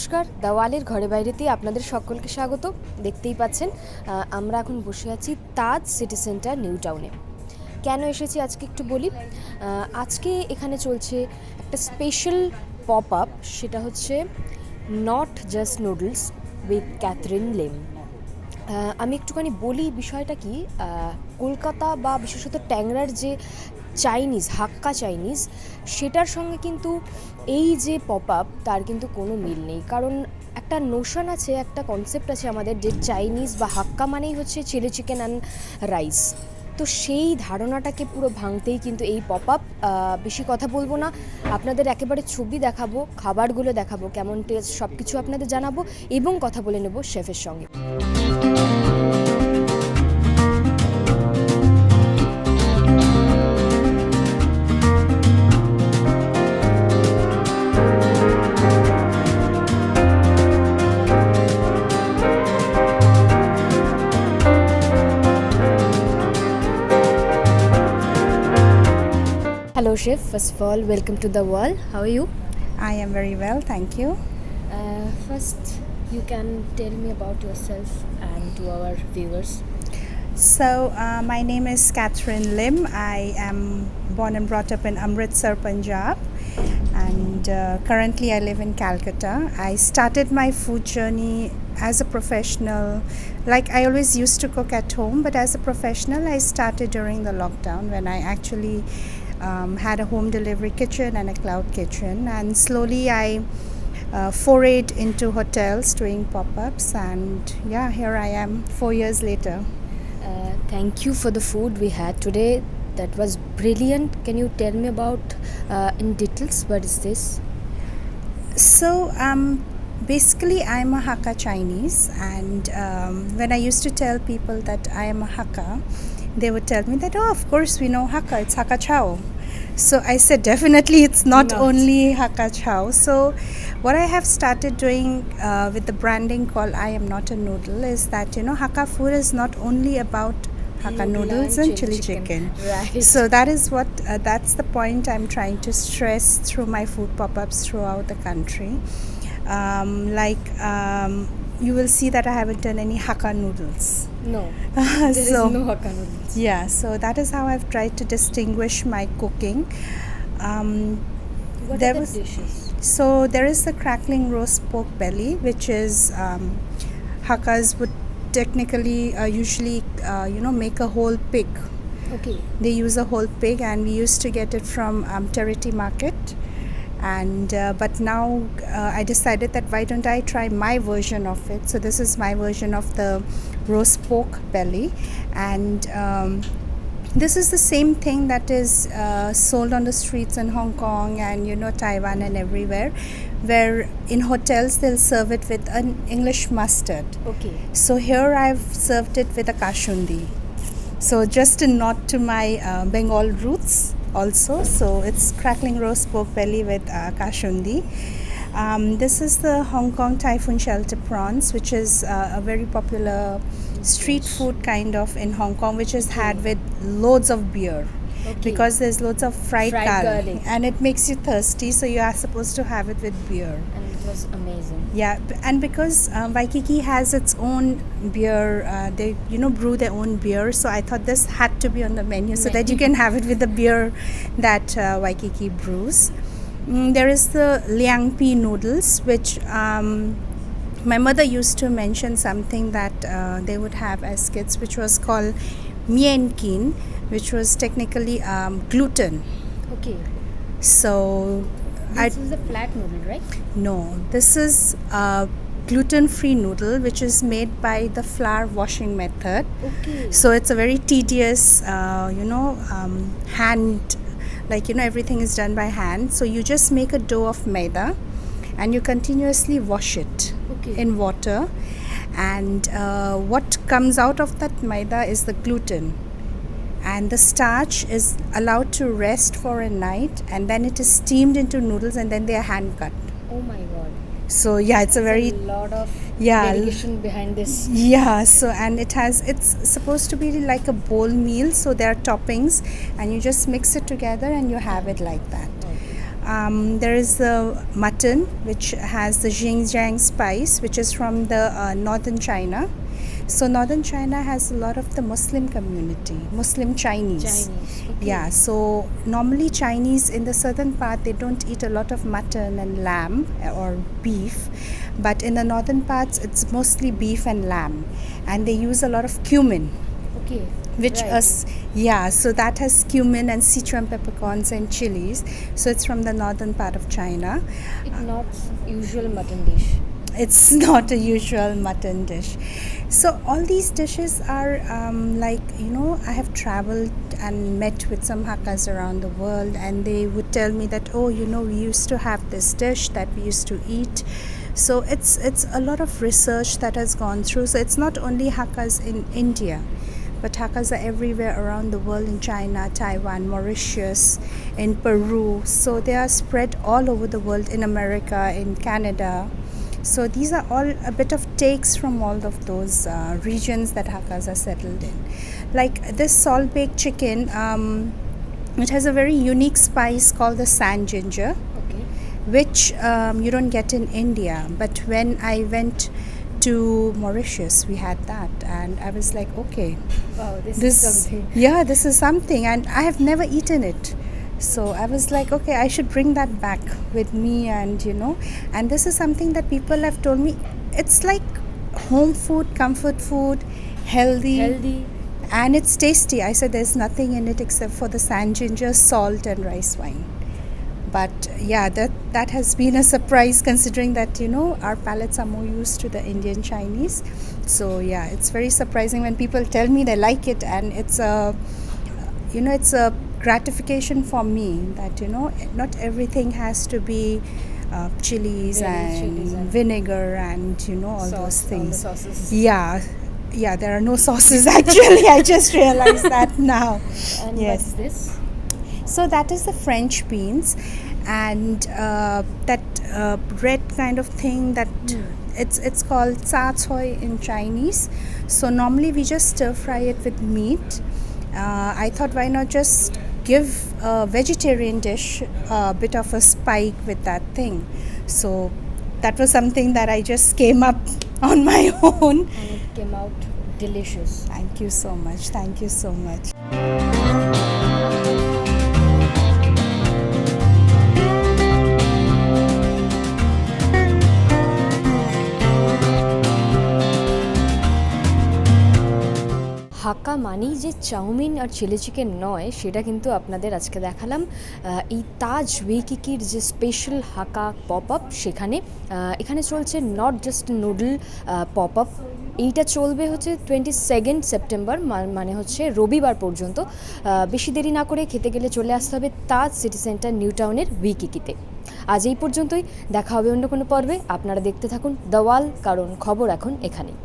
নমস্কার, দেওয়ালের ঘরে বাইরেতে আপনাদের সকলকে স্বাগত। দেখতেই পাচ্ছেন আমরা এখন বসে আছি তাজ সিটি সেন্টার নিউ টাউনে। কেন এসেছি আজকে একটু বলি। আজকে এখানে চলছে একটা স্পেশাল পপ আপ, সেটা হচ্ছে not just noodles with Catherine Lim. আমি একটুখানি বলি বিষয়টা কি। কলকাতা বা বিশেষত ট্যাংরার যে চাইনিজ হাক্কা চাইনিজ, সেটার সঙ্গে কিন্তু এই যে পপ আপ তার কিন্তু কোনো মিল নেই। কারণ একটা নোশন আছে, একটা কনসেপ্ট আছে আমাদের, যে চাইনিজ বা হাক্কা মানেই হচ্ছে চিলি চিকেন অ্যান্ড রাইস। তো সেই ধারণাটাকে পুরো ভাঙতেই কিন্তু এই পপ আপ। বেশি কথা বলবো না, আপনাদের একেবারে ছবি দেখাবো, খাবারগুলো দেখাবো, কেমন টেস্ট সব কিছু আপনাদের জানাবো এবং কথা বলে নেব শেফের সঙ্গে। Hello chef, first of all welcome to the wall. How are you? I am very well, thank you. First you can tell me about yourself and to our viewers. So, my name is Catherine Lim. I am born and brought up in Amritsar, Punjab, and currently I live in Calcutta. I started my food journey as a professional. Like, I always used to cook at home, but as a professional, I started during the lockdown when I actually had a home delivery kitchen and a cloud kitchen, and slowly I forayed into hotels doing pop-ups, and yeah, here I am 4 years later. Thank you for the food we had today. That was brilliant. Can you tell me about in details what is this? So basically I'm a Hakka Chinese, and when I used to tell people that I am a Hakka, they would tell me that, oh, of course we know Hakka, it's Hakka Chow. So I said, definitely it's not only Hakka Chow. So what I have started doing with the branding called I Am Not a Noodle is that, Hakka food is not only about Hakka noodles and chili chicken. Right. So that is what, that's the point I'm trying to stress through my food pop-ups throughout the country. You will see that I haven't done any Hakka noodles. No, there is So no Hakka noodles. yeah, so that is how I've tried to distinguish my cooking. What There are the was- dishes? So there is the crackling roast pork belly, which is Hakkas would technically usually make a whole pig. Okay. They use a whole pig, and we used to get it from Terity Market. And but now I decided that why don't I try my version of it. So this is my version of the roast pork belly, and this is the same thing that is sold on the streets in Hong Kong and Taiwan and everywhere, where in hotels they'll serve it with an English mustard. Okay. So here I've served it with a kashundi. So just a nod to my Bengal roots also. So it's crackling roast pork belly with kashundi. This is the Hong Kong typhoon shelter prawns, which is a very popular street food kind of in Hong Kong, which is had with loads of beer. Okay. Because there's loads of fried garlic. and it makes you thirsty, so you are supposed to have it with beer. And it was amazing. Yeah, and because Waikiki has its own beer, they brew their own beer, so I thought this had to be on the menu so that you can have it with the beer that Waikiki brews. There is the liang pi noodles, which my mother used to mention something that they would have as kids, which was called mien kin, which was technically gluten. Okay. So This is a flat noodle, right? no, this is a gluten-free noodle which is made by the flour washing method. Okay. So it's a very tedious, hand, everything is done by hand. So you just make a dough of maida and you continuously wash it Okay. in water. And what comes out of that maida is the gluten. And the starch is allowed to rest for a night, and then it is steamed into noodles, and then they are hand cut. Oh my god. So yeah, it's a very A lot of Yeah. dedication behind this. yeah. So and it's supposed to be like a bowl meal. So there are toppings, and you just mix it together and you have it like that. There is the mutton, which has the Xinjiang spice, which is from the northern China. So northern China has a lot of the Muslim community, Muslim Chinese. Okay. Yeah, so normally Chinese in the southern part, they don't eat a lot of mutton and lamb or beef, but in the northern parts it's mostly beef and lamb, and they use a lot of cumin, Okay. which Right. is, yeah, so that has cumin and Sichuan peppercorns and chilies. So it's from the northern part of China. It's not usual mutton dish. It's not a usual mutton dish. So all these dishes are I have traveled and met with some Hakkas around the world, and they would tell me that, oh, we used to have this dish that we used to eat. So it's a lot of research that has gone through. So it's not only Hakkas in India, but Hakkas are everywhere around the world, in China, Taiwan, Mauritius, in Peru. So they are spread all over the world, in America, in Canada. So these are all a bit of takes from all of those regions that Hakkas are settled in. Like this salt baked chicken, it has a very unique spice called the sand ginger, Okay. which you don't get in India. But when I went to Mauritius, we had that, and I was like, okay, Wow, this is something. yeah, this is something, and I have never eaten it. So I was like, okay, I should bring that back with me, and and this is something that people have told me, it's like home food, comfort food, healthy, and it's tasty. I said there's nothing in it except for the sand ginger, salt, and rice wine. But yeah, that has been a surprise, considering that our palates are more used to the Indian Chinese. So yeah, it's very surprising when people tell me they like it, and it's a gratification for me that not everything has to be chilies and vinegar and all those things. All the sauces. Yeah, there are no sauces actually. I just realized that now. And Yes. what's this? So that is the French beans, and that red kind of thing that it's called sa choy in Chinese. So normally we just stir fry it with meat. I thought, why not just give a vegetarian dish a bit of a spike with that thing. So that was something that I just came up on my own. And it came out delicious. Thank you so much. Thank you so much. হাক্কা মানেই যে chowmein আর chilli chicken নয়, সেটা কিন্তু আপনাদের আজকে দেখালাম এই তাজ ওয়েকিকির যে স্পেশাল হাক্কা পপ আপ, এখানে চলছে not just noodle pop up. এইটা চলবে হচ্ছে 22 সেপ্টেম্বর, মানে হচ্ছে রবিবার পর্যন্ত। বেশি দেরি না করে খেতে গেলে চলে আসতে হবে তাজ সিটি সেন্টার নিউ টাউনের ওয়েকিকিতে। আজ এই পর্যন্তই, দেখা হবে অন্য কোনো পর্বে। আপনারা দেখতে থাকুন দ্য ওয়াল, কারণ খবর এখন এখানেই।